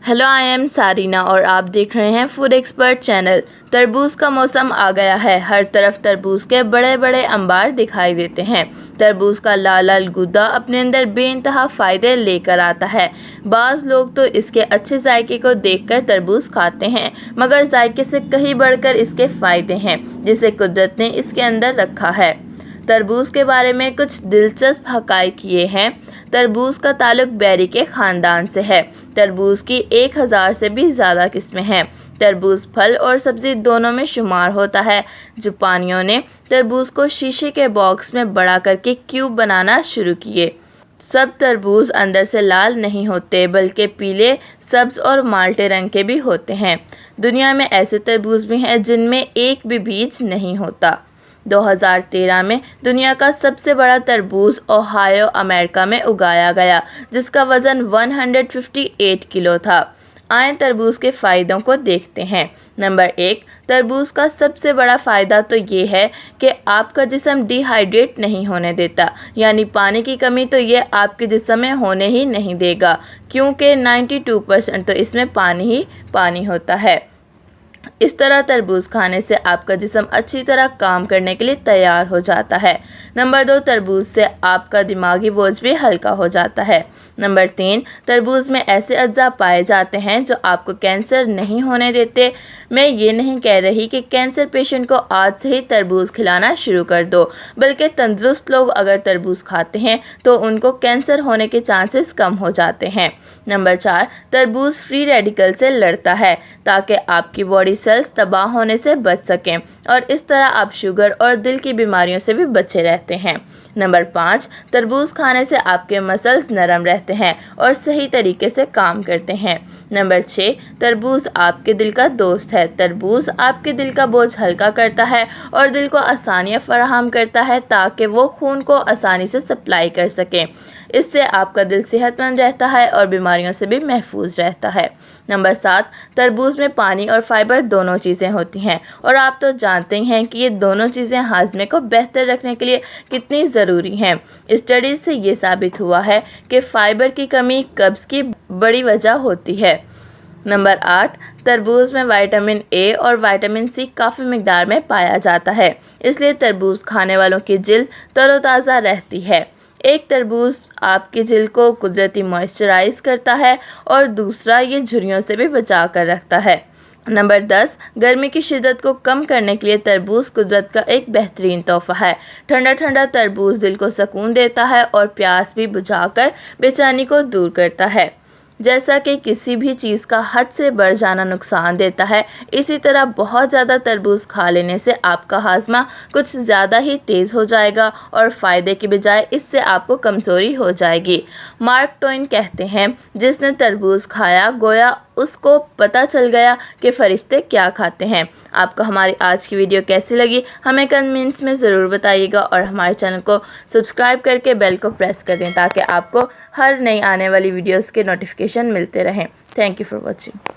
Hello, I am सारीना और आप देख रहे हैं फूड एक्सपर्ट चैनल। तरबूज का मौसम आ गया है। हर तरफ तरबूज के बड़े बड़े अंबार दिखाई देते हैं। तरबूज का लाल लाल गुद्दा अपने अंदर बेइंतहा फ़ायदे लेकर आता है। बाज़ लोग तो इसके अच्छे जायके को देखकर तरबूज खाते हैं, मगर जायके से कहीं बढ़कर इसके फ़ायदे हैं जिसे कुदरत ने इसके अंदर रखा है। तरबूज के बारे में कुछ दिलचस्प हक़ाइक़ ये हैं। तरबूज का ताल्लुक बेरी के ख़ानदान से है। तरबूज की 1000 से भी ज़्यादा किस्में हैं। तरबूज फल और सब्ज़ी दोनों में शुमार होता है। जापानियों ने तरबूज को शीशे के बॉक्स में बड़ा करके क्यूब बनाना शुरू किए। सब तरबूज अंदर से लाल नहीं होते, बल्कि पीले, सब्ज़ और माल्टे रंग के भी होते हैं। दुनिया में ऐसे तरबूज भी हैं जिनमें एक भी बीज नहीं होता। 2013 में दुनिया का सबसे बड़ा तरबूज ओहायो, अमेरिका में उगाया गया, जिसका वज़न 158 किलो था। आए तरबूज के फ़ायदों को देखते हैं। नंबर 1, तरबूज का सबसे बड़ा फ़ायदा तो ये है कि आपका जिस्म डिहाइड्रेट नहीं होने देता, यानी पानी की कमी तो ये आपके जिस्म में होने ही नहीं देगा, क्योंकि 92% तो इसमें पानी ही पानी होता है। इस तरह तरबूज खाने से आपका जिस्म अच्छी तरह काम करने के लिए तैयार हो जाता है। नंबर 2, तरबूज से आपका दिमागी बोझ भी हल्का हो जाता है। नंबर 3, तरबूज में ऐसे अज्जा पाए जाते हैं जो आपको कैंसर नहीं होने देते। मैं ये नहीं कह रही कि कैंसर पेशेंट को आज से ही तरबूज खिलाना शुरू कर दो, बल्कि तंदुरुस्त लोग अगर तरबूज खाते हैं तो उनको कैंसर होने के चांसेस कम हो जाते हैं। नंबर 4, तरबूज फ्री रेडिकल से लड़ता है ताकि आपकी बॉडी सेल्स तबाह होने से बच सकें, और इस तरह आप शुगर और दिल की बीमारियों से भी बचे रहते हैं। नंबर 5, तरबूज खाने से आपके मसल्स नरम रहते हैं और सही तरीके से काम करते हैं। नंबर 6, तरबूज आपके दिल का दोस्त है। तरबूज आपके दिल का बोझ हल्का करता है और दिल को आसानियाँ फराहम करता है ताकि वो खून को आसानी से सप्लाई कर सकें। इससे आपका दिल सेहतमंद रहता है और बीमारियों से भी महफूज रहता है। नंबर 7, तरबूज में पानी और फाइबर दोनों चीज़ें होती हैं, और आप तो जानते ही हैं कि ये दोनों चीज़ें हाजमे को बेहतर रखने के लिए कितनी ज़रूरी हैं। स्टडीज़ से ये साबित हुआ है कि फ़ाइबर की कमी कब्ज़ की बड़ी वजह होती है। नंबर 8, तरबूज में विटामिन ए और विटामिन सी काफ़ी मिकदार में पाया जाता है, इसलिए तरबूज खाने वालों की जिल्द तरोताज़ा रहती है। एक तरबूज आपकी जिल्द को कुदरती मॉइस्चराइज करता है और दूसरा ये झुर्रियों से भी बचा कर रखता है। नंबर 10, गर्मी की शिद्दत को कम करने के लिए तरबूज कुदरत का एक बेहतरीन तोहफ़ा है। ठंडा ठंडा तरबूज दिल को सुकून देता है और प्यास भी बुझाकर बेचैनी को दूर करता है। जैसा कि किसी भी चीज़ का हद से बढ़ जाना नुकसान देता है, इसी तरह बहुत ज़्यादा तरबूज खा लेने से आपका हाजमा कुछ ज़्यादा ही तेज़ हो जाएगा और फ़ायदे की बजाय इससे आपको कमज़ोरी हो जाएगी। मार्क ट्वेन कहते हैं, जिसने तरबूज खाया गोया उसको पता चल गया कि फरिश्ते क्या खाते हैं। आपको हमारी आज की वीडियो कैसी लगी हमें कमेंट्स में ज़रूर बताइएगा, और हमारे चैनल को सब्सक्राइब करके बेल को प्रेस कर दें ताकि आपको हर नई आने वाली वीडियोस के नोटिफिकेशन मिलते रहें। Thank you for watching.